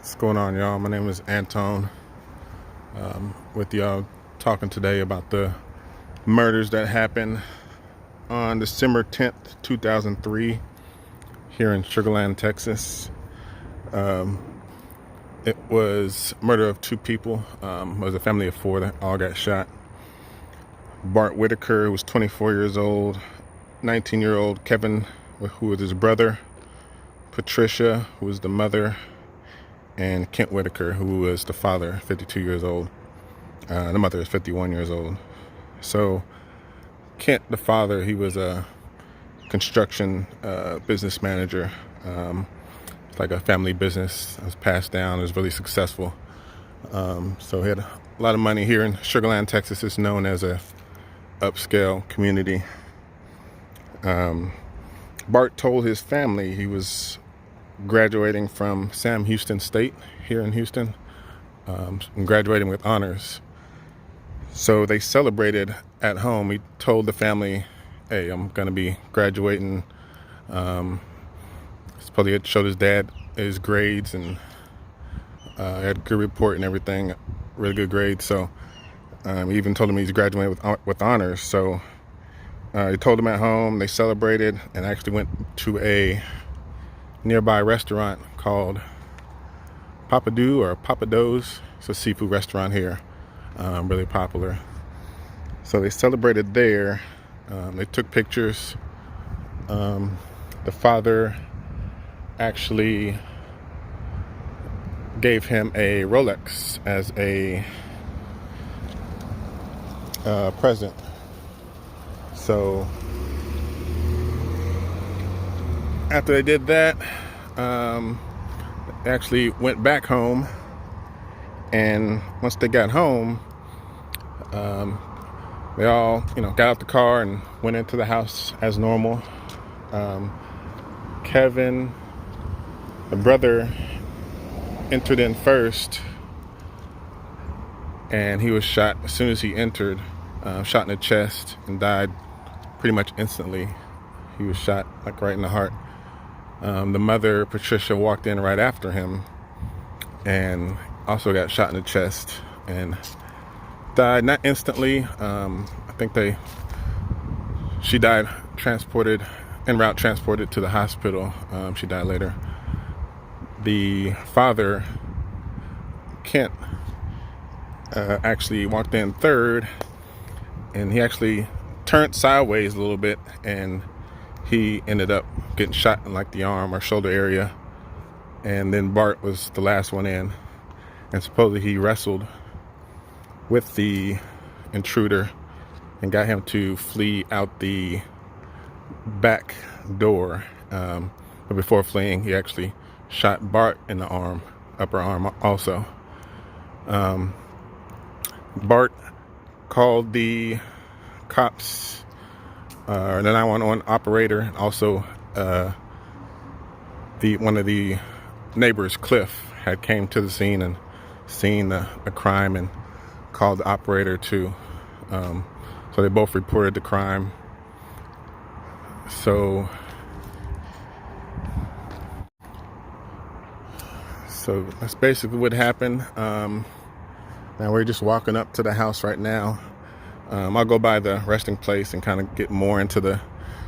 What's going on, y'all? My name is Anton. With y'all talking today about the murders that happened on December 10th, 2003 here in Sugar Land, Texas. It was murder of two people. It was a family of four that all got shot. Bart Whitaker, who was 24 years old, 19-year-old Kevin, who was his brother, Patricia, who was the mother, and Kent Whitaker, who was the father, 52 years old. The mother is 51 years old. So Kent, the father, he was a construction business manager. It's like a family business. It was passed down. It was really successful. So he had a lot of money here in Sugar Land, Texas. It's known as a upscale community. Bart told his family he was graduating from Sam Houston State here in Houston, and graduating with honors. So they celebrated at home. He told the family, "Hey, I'm going to be graduating." Supposedly it showed his dad his grades, and had a good report and everything, really good grades. So he even told him he's graduating with honors. So he told him at home. They celebrated and actually went to a nearby restaurant called Papadou or Papado's. It's a seafood restaurant here, really popular. So they celebrated there. They took pictures. The father actually gave him a Rolex as a present. So after they did that, they actually went back home, and once they got home, they all, got out the car and went into the house as normal. Kevin, the brother, entered in first, and he was shot as soon as he entered, shot in the chest, and died pretty much instantly. He was shot like right in the heart. The mother, Patricia, walked in right after him and also got shot in the chest and died, not instantly. I think she died transported to the hospital. She died later. The father, Kent, actually walked in third, and he actually turned sideways a little bit, and he ended up getting shot in like the arm or shoulder area. And then Bart was the last one in, and supposedly he wrestled with the intruder and got him to flee out the back door. But before fleeing, he actually shot Bart in the arm, upper arm also. Bart called the cops, the 911 operator, and also one of the neighbors, Cliff, had came to the scene and seen the crime and called the operator too. So they both reported the crime. So that's basically what happened. Now we're just walking up to the house right now. I'll go by the resting place and kind of get more into the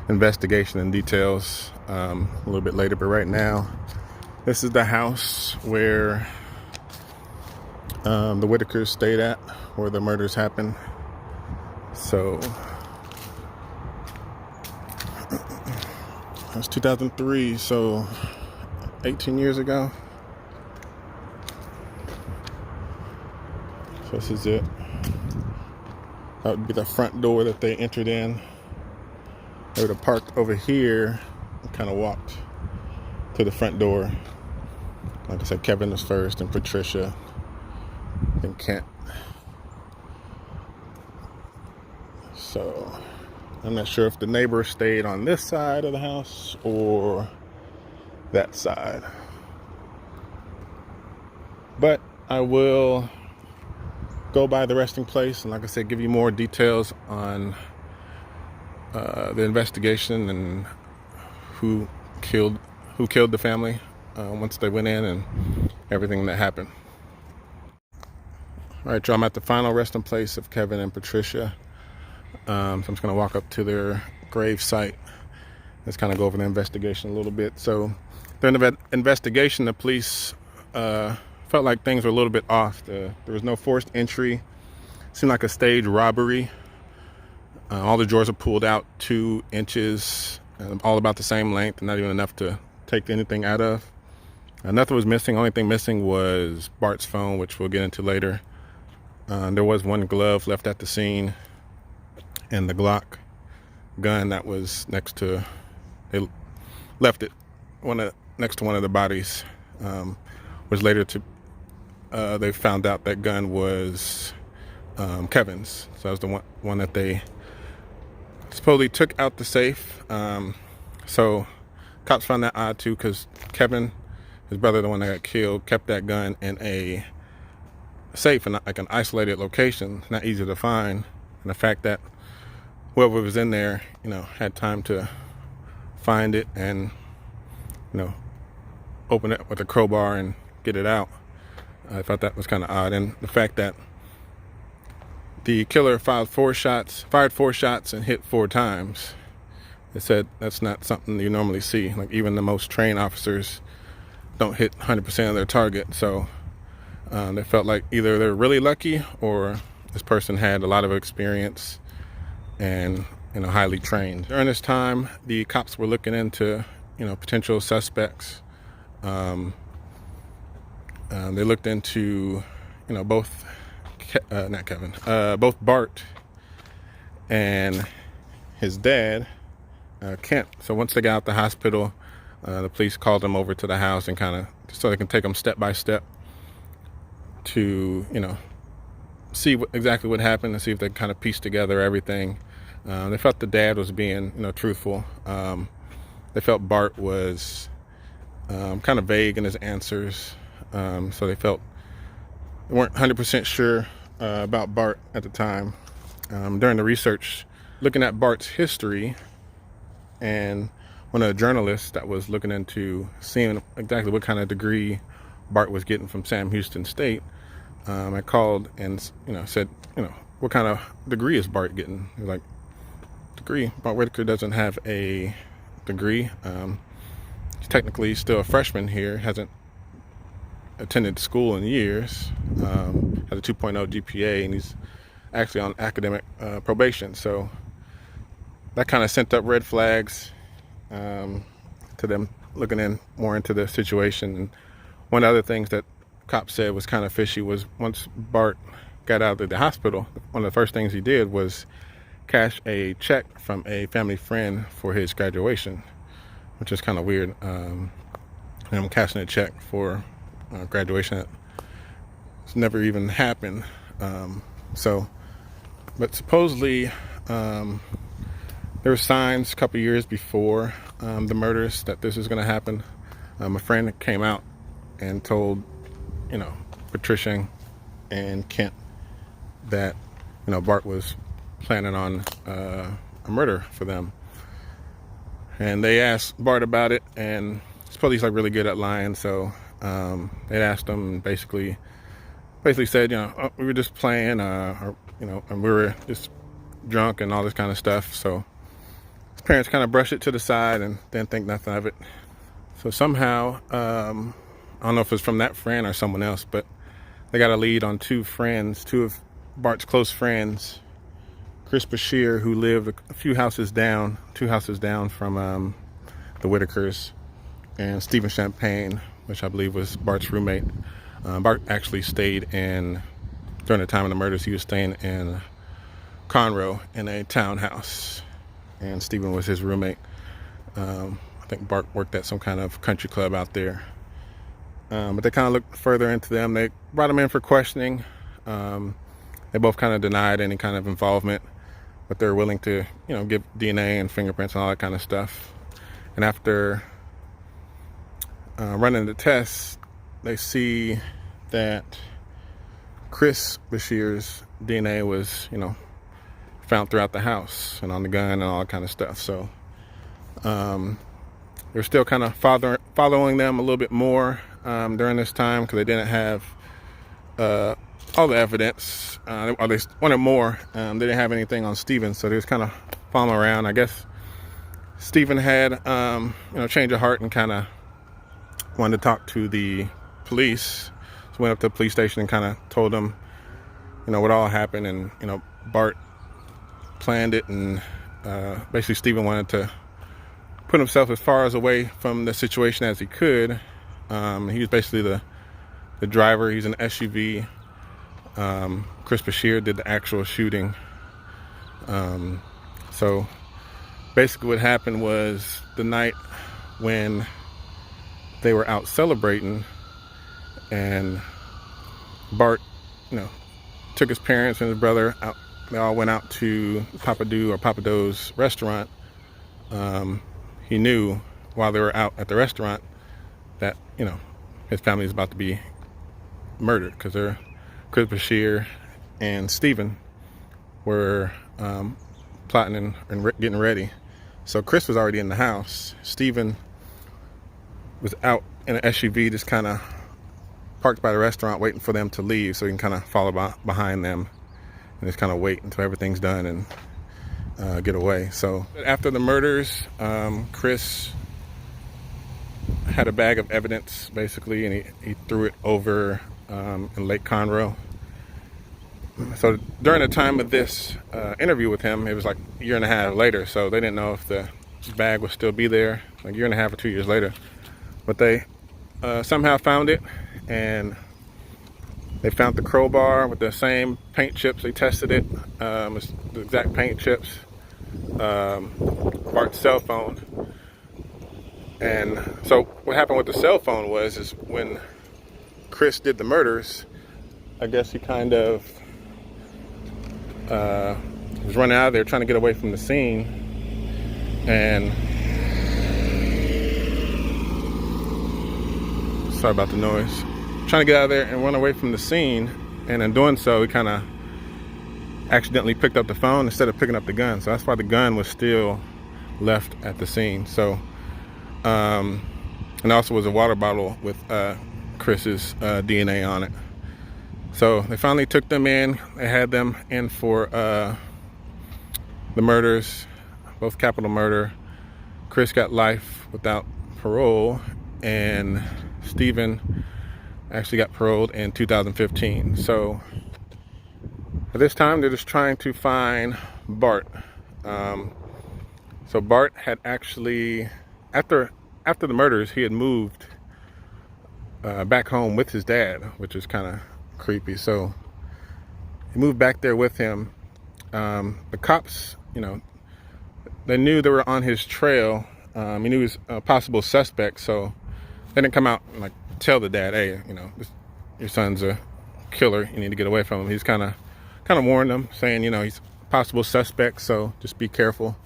investigation and details a little bit later. But right now, this is the house where the Whitakers stayed at, where the murders happened. So it was 2003, so 18 years ago. So this is it. That would be the front door that they entered in. They would have parked over here and kind of walked to the front door. Like I said, Kevin was first, and Patricia, and Kent. So I'm not sure if the neighbor stayed on this side of the house or that side. But I will go by the resting place and, like I said, give you more details on the investigation and who killed the family once they went in, and everything that happened. All right, y'all, I'm at the final resting place of Kevin and Patricia. So I'm just going to walk up to their grave site. Let's kind of go over the investigation a little bit. So during the investigation, the police felt like things were a little bit off. There was no forced entry. Seemed like a staged robbery. All the drawers were pulled out 2 inches, all about the same length, not even enough to take anything out of. Nothing was missing. Only thing missing was Bart's phone, which we'll get into later. There was 1 glove left at the scene, and the Glock gun that was next to, they left it next to one of the bodies. Was later they found out that gun was Kevin's. So that was the one that they supposedly took out the safe. So cops found that odd too, because Kevin, his brother, the one that got killed, kept that gun in a safe in like an isolated location, not easy to find. And the fact that whoever was in there, had time to find it and, open it with a crowbar and get it out, I thought that was kind of odd. And the fact that the killer fired 4 shots and hit 4 times. They said that's not something you normally see. Like, even the most trained officers don't hit 100% of their target. So they felt like either they're really lucky or this person had a lot of experience and highly trained. During this time, the cops were looking into potential suspects. They looked into both both Bart and his dad, Kent. So once they got out the hospital, the police called them over to the house and kind of so they can take them step by step to see exactly what happened and see if they kind of piece together everything. They felt the dad was being truthful. They felt Bart was kind of vague in his answers, so they weren't 100% sure about Bart at the time. During the research, looking at Bart's history, and one of the journalists that was looking into seeing exactly what kind of degree Bart was getting from Sam Houston State, I called and said, what kind of degree is Bart getting? He was like, degree? Bart Whitaker doesn't have a degree. He's technically still a freshman here, hasn't attended school in years, has a 2.0 GPA, and he's actually on academic probation. So that kind of sent up red flags to them looking in more into the situation. And one of the other things that cops said was kind of fishy was once Bart got out of the hospital, one of the first things he did was cash a check from a family friend for his graduation, which is kind of weird. Him cashing a check for graduation that's never even happened. But supposedly there were signs a couple years before the murders that this was going to happen. A friend came out and told Patricia and Kent that Bart was planning on a murder for them, and they asked Bart about it, and supposedly he's like really good at lying. So they asked him and basically said, we were just playing, and we were just drunk and all this kind of stuff. So his parents kind of brushed it to the side and didn't think nothing of it. So somehow, I don't know if it's from that friend or someone else, but they got a lead on 2 of Bart's close friends, Chris Bashir, who lived a few houses down, 2 houses down from the Whitakers, and Stephen Champagne, which I believe was Bart's roommate. Bart actually stayed during the time of the murders, he was staying in Conroe in a townhouse, and Stephen was his roommate. I think Bart worked at some kind of country club out there. But they kind of looked further into them. They brought them in for questioning. They both kind of denied any kind of involvement, but they're willing to, give DNA and fingerprints and all that kind of stuff. And after running the tests, they see that Chris Bashir's DNA was, found throughout the house and on the gun and all that kind of stuff. So they're still kind of following them a little bit more. during this time because they didn't have all the evidence. Or they wanted more. They didn't have anything on Stephen, so they was kind of following around. I guess Stephen had change of heart and kind of wanted to talk to the police. So went up to the police station and kind of told them, what all happened, and Bart planned it, and basically Stephen wanted to put himself as far as away from the situation as he could. He was basically the driver. He's an SUV. Chris Bashir did the actual shooting. So basically what happened was the night when they were out celebrating, and Bart, took his parents and his brother out. They all went out to Papa Do's restaurant. He knew while they were out at the restaurant that, his family was about to be murdered because Chris Bashir and Stephen were plotting and getting ready. So Chris was already in the house. Stephen was out in an SUV, just kind of parked by the restaurant waiting for them to leave so he can kind of follow behind them and just kind of wait until everything's done and get away. So after the murders, Chris had a bag of evidence basically, and he threw it over in Lake Conroe. So during the time of this interview with him, it was like a year and a half later, so they didn't know if the bag would still be there like a year and a half or 2 years later. But they somehow found it, and they found the crowbar with the same paint chips. They tested it, it's the exact paint chips. Bart's cell phone. And so what happened with the cell phone is when Chris did the murders, I guess he kind of was running out of there trying to get away from the scene, and sorry about the noise, trying to get out of there and run away from the scene, and in doing so he kind of accidentally picked up the phone instead of picking up the gun. So that's why the gun was still left at the scene. So and also was a water bottle with Chris's DNA on it. So they finally took them in. They had them in for the murders, both capital murder. Chris got life without parole, and Stephen actually got paroled in 2015. So at this time, they're just trying to find Bart. So Bart had actually, after the murders, he had moved back home with his dad, which is kind of creepy. So he moved back there with him. The cops, they knew they were on his trail. He knew he was a possible suspect, so they didn't come out and like tell the dad, hey, your son's a killer, you need to get away from him. He's kind of warned them, saying, he's a possible suspect, so just be careful.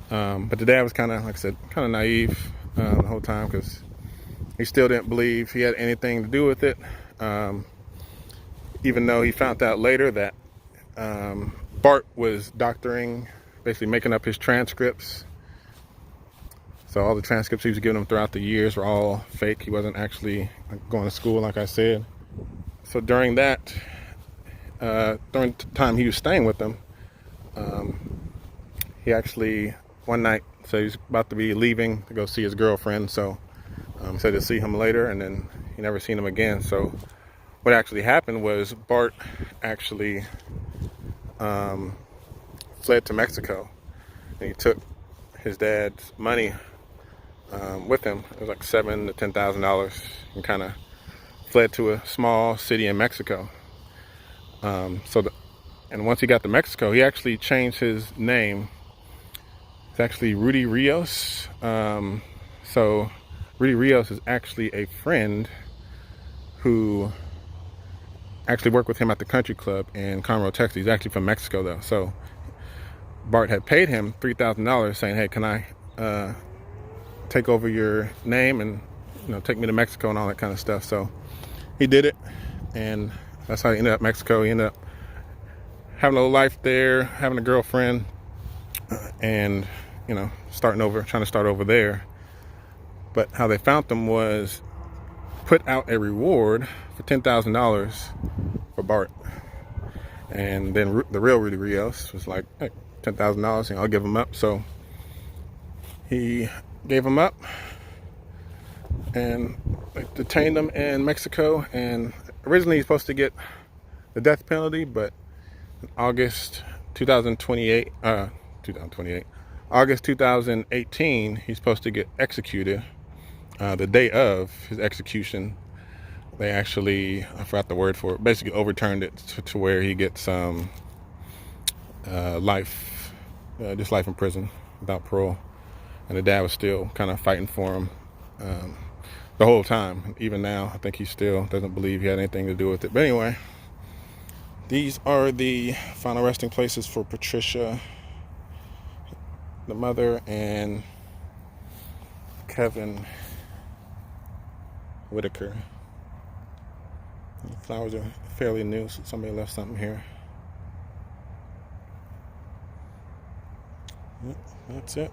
But the dad was kind of, like I said, kind of naive the whole time, because he still didn't believe he had anything to do with it. Even though he found out later that Bart was doctoring, basically making up his transcripts. So all the transcripts he was giving him throughout the years were all fake. He wasn't actually going to school, like I said. So during that, during the time he was staying with them, he actually, one night, said he was about to be leaving to go see his girlfriend. So said to see him later, and then he never seen him again. So what actually happened was Bart actually fled to Mexico, and he took his dad's money with him. It was like $7,000 to $10,000, and kind of fled to a small city in Mexico. And once he got to Mexico, he actually changed his name. It's actually Rudy Rios. So Rudy Rios is actually a friend who actually worked with him at the country club in Conroe, Texas. He's actually from Mexico though. So Bart had paid him $3,000 saying, hey, can I take over your name and take me to Mexico and all that kind of stuff. So he did it, and that's how he ended up in Mexico. He ended up having a little life there, having a girlfriend, and trying to start over there. But how they found him was put out a reward for $10,000 for Bart. And then the real Rudy Rios was like, hey, $10,000, and I'll give him up. So he gave him up and detained him in Mexico. And originally he's supposed to get the death penalty, but August 2018, he's supposed to get executed. The day of his execution, they actually, I forgot the word for it, basically overturned it to where he gets life, just life in prison without parole. And the dad was still kind of fighting for him the whole time. Even now, I think he still doesn't believe he had anything to do with it. But anyway, these are the final resting places for Patricia, the mother, and Kevin Whitaker. The flowers are fairly new, so somebody left something here. Yep, that's it.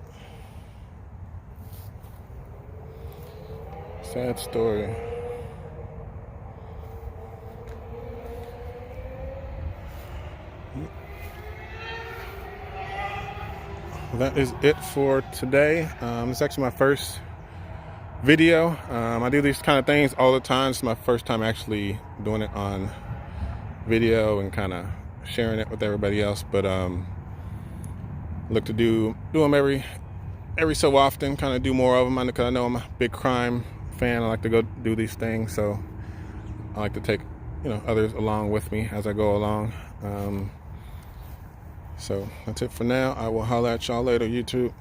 Sad story. That is it for today. It's actually my first video. I do these kind of things all the time. It's my first time actually doing it on video and kind of sharing it with everybody else. But look to do them every so often. Kind of do more of them because I know I'm a big crime fan. I like to go do these things, so I like to take others along with me as I go along. So that's it for now. I will holler at y'all later, YouTube.